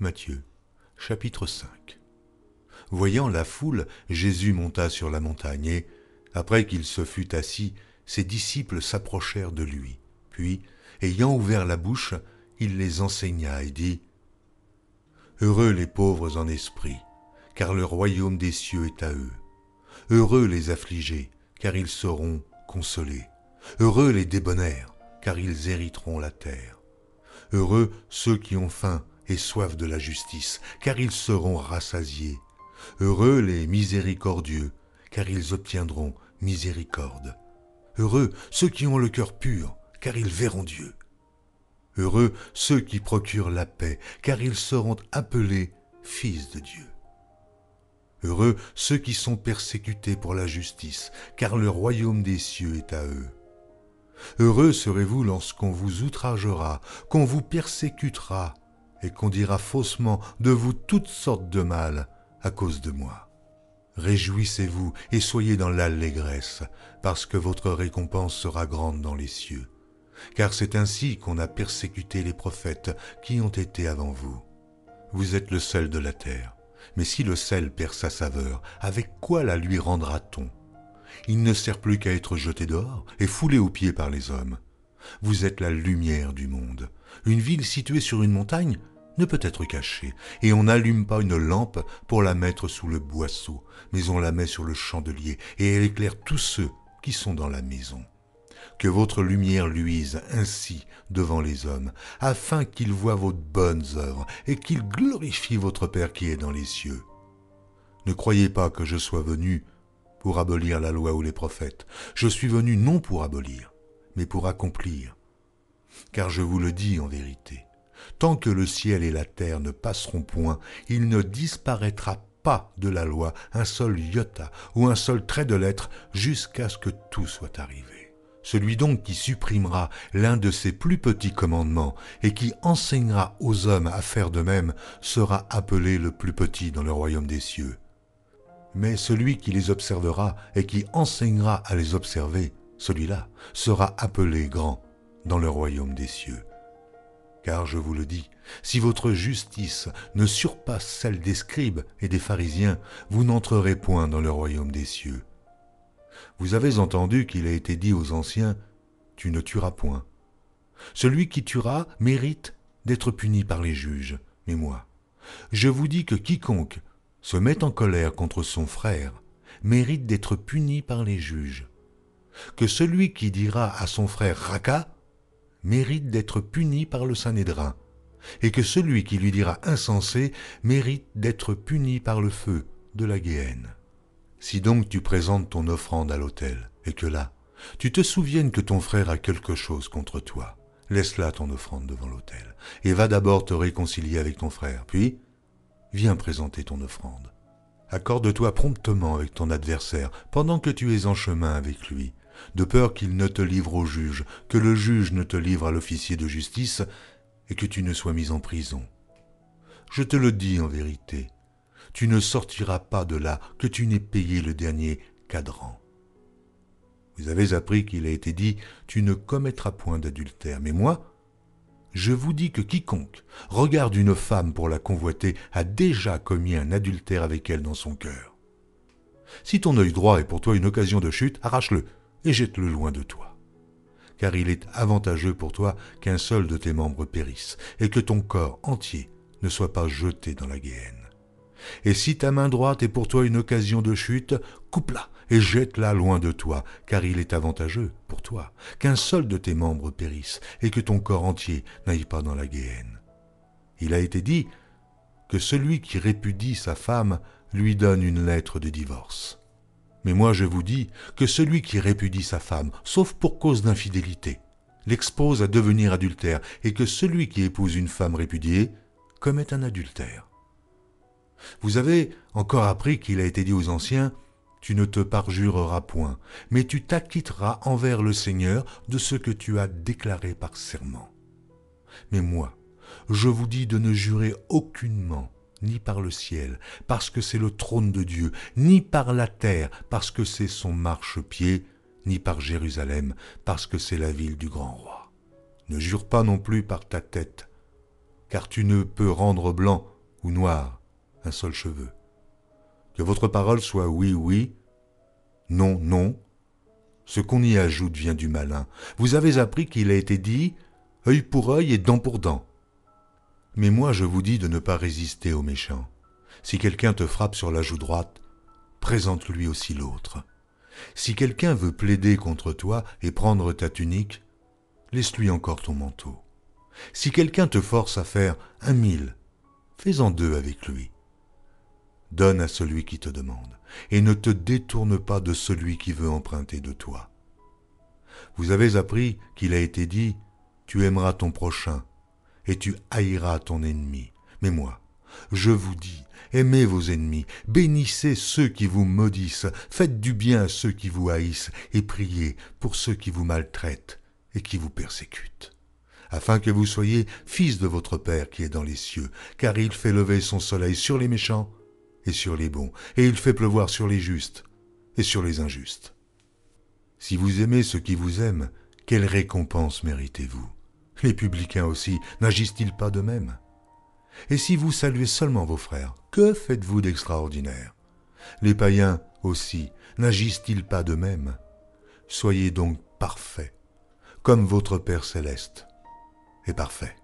Matthieu, chapitre 5. Voyant la foule, Jésus monta sur la montagne et, après qu'il se fut assis, ses disciples s'approchèrent de lui. Puis, ayant ouvert la bouche, il les enseigna et dit : Heureux les pauvres en esprit, car le royaume des cieux est à eux. Heureux les affligés, car ils seront consolés. Heureux les débonnaires, car ils hériteront la terre. Heureux ceux qui ont faim et soif de la justice, car ils seront rassasiés. Heureux les miséricordieux, car ils obtiendront miséricorde. Heureux ceux qui ont le cœur pur, car ils verront Dieu. Heureux ceux qui procurent la paix, car ils seront appelés fils de Dieu. Heureux ceux qui sont persécutés pour la justice, car le royaume des cieux est à eux. Heureux serez-vous lorsqu'on vous outragera, qu'on vous persécutera, et qu'on dira faussement de vous toutes sortes de mal à cause de moi. Réjouissez-vous et soyez dans l'allégresse, parce que votre récompense sera grande dans les cieux. Car c'est ainsi qu'on a persécuté les prophètes qui ont été avant vous. Vous êtes le sel de la terre, mais si le sel perd sa saveur, avec quoi la lui rendra-t-on ? Il ne sert plus qu'à être jeté dehors et foulé aux pieds par les hommes. Vous êtes la lumière du monde. Une ville située sur une montagne ne peut être cachée, et on n'allume pas une lampe pour la mettre sous le boisseau, mais on la met sur le chandelier, et elle éclaire tous ceux qui sont dans la maison. Que votre lumière luise ainsi devant les hommes, afin qu'ils voient vos bonnes œuvres, et qu'ils glorifient votre Père qui est dans les cieux. Ne croyez pas que je sois venu pour abolir la loi ou les prophètes. Je suis venu non pour abolir, mais pour accomplir. Car je vous le dis en vérité, tant que le ciel et la terre ne passeront point, il ne disparaîtra pas de la loi un seul iota ou un seul trait de lettre jusqu'à ce que tout soit arrivé. Celui donc qui supprimera l'un de ces plus petits commandements et qui enseignera aux hommes à faire de même sera appelé le plus petit dans le royaume des cieux. Mais celui qui les observera et qui enseignera à les observer, celui-là sera appelé grand dans le royaume des cieux. Car je vous le dis, si votre justice ne surpasse celle des scribes et des pharisiens, vous n'entrerez point dans le royaume des cieux. Vous avez entendu qu'il a été dit aux anciens : tu ne tueras point. Celui qui tuera mérite d'être puni par les juges. Mais moi, je vous dis que quiconque se met en colère contre son frère mérite d'être puni par les juges. Que celui qui dira à son frère Raka mérite d'être puni par le Sanhédrin, et que celui qui lui dira insensé mérite d'être puni par le feu de la Guéhenne. Si donc tu présentes ton offrande à l'autel, et que là, tu te souviennes que ton frère a quelque chose contre toi, laisse là ton offrande devant l'autel, et va d'abord te réconcilier avec ton frère, puis viens présenter ton offrande. Accorde-toi promptement avec ton adversaire pendant que tu es en chemin avec lui, de peur qu'il ne te livre au juge, que le juge ne te livre à l'officier de justice et que tu ne sois mis en prison. Je te le dis en vérité, tu ne sortiras pas de là que tu n'aies payé le dernier cadran. Vous avez appris qu'il a été dit : tu ne commettras point d'adultère. Mais moi, je vous dis que quiconque regarde une femme pour la convoiter a déjà commis un adultère avec elle dans son cœur. Si ton œil droit est pour toi une occasion de chute, arrache-le et jette-le loin de toi. Car il est avantageux pour toi qu'un seul de tes membres périsse, et que ton corps entier ne soit pas jeté dans la Guéhenne. Et si ta main droite est pour toi une occasion de chute, coupe-la et jette-la loin de toi, car il est avantageux pour toi qu'un seul de tes membres périsse, et que ton corps entier n'aille pas dans la Guéhenne. Il a été dit que celui qui répudie sa femme lui donne une lettre de divorce. Mais moi je vous dis que celui qui répudie sa femme, sauf pour cause d'infidélité, l'expose à devenir adultère, et que celui qui épouse une femme répudiée commet un adultère. Vous avez encore appris qu'il a été dit aux anciens : tu ne te parjureras point, mais tu t'acquitteras envers le Seigneur de ce que tu as déclaré par serment. Mais moi, je vous dis de ne jurer aucunement, ni par le ciel, parce que c'est le trône de Dieu, ni par la terre, parce que c'est son marchepied, ni par Jérusalem, parce que c'est la ville du grand roi. Ne jure pas non plus par ta tête, car tu ne peux rendre blanc ou noir un seul cheveu. Que votre parole soit oui, oui, non, non. Ce qu'on y ajoute vient du malin. Vous avez appris qu'il a été dit œil pour œil et dent pour dent. Mais moi je vous dis de ne pas résister aux méchants. Si quelqu'un te frappe sur la joue droite, présente-lui aussi l'autre. Si quelqu'un veut plaider contre toi et prendre ta tunique, laisse-lui encore ton manteau. Si quelqu'un te force à faire 1 000, fais-en 2 avec lui. Donne à celui qui te demande, et ne te détourne pas de celui qui veut emprunter de toi. Vous avez appris qu'il a été dit, tu aimeras ton prochain, et tu haïras ton ennemi. Mais moi, je vous dis, aimez vos ennemis, bénissez ceux qui vous maudissent, faites du bien à ceux qui vous haïssent, et priez pour ceux qui vous maltraitent et qui vous persécutent, afin que vous soyez fils de votre Père qui est dans les cieux, car il fait lever son soleil sur les méchants et sur les bons, et il fait pleuvoir sur les justes et sur les injustes. Si vous aimez ceux qui vous aiment, quelle récompense méritez-vous? Les publicains aussi, n'agissent-ils pas de même? Et si vous saluez seulement vos frères, que faites-vous d'extraordinaire? Les païens aussi, n'agissent-ils pas de même? Soyez donc parfaits, comme votre Père céleste est parfait.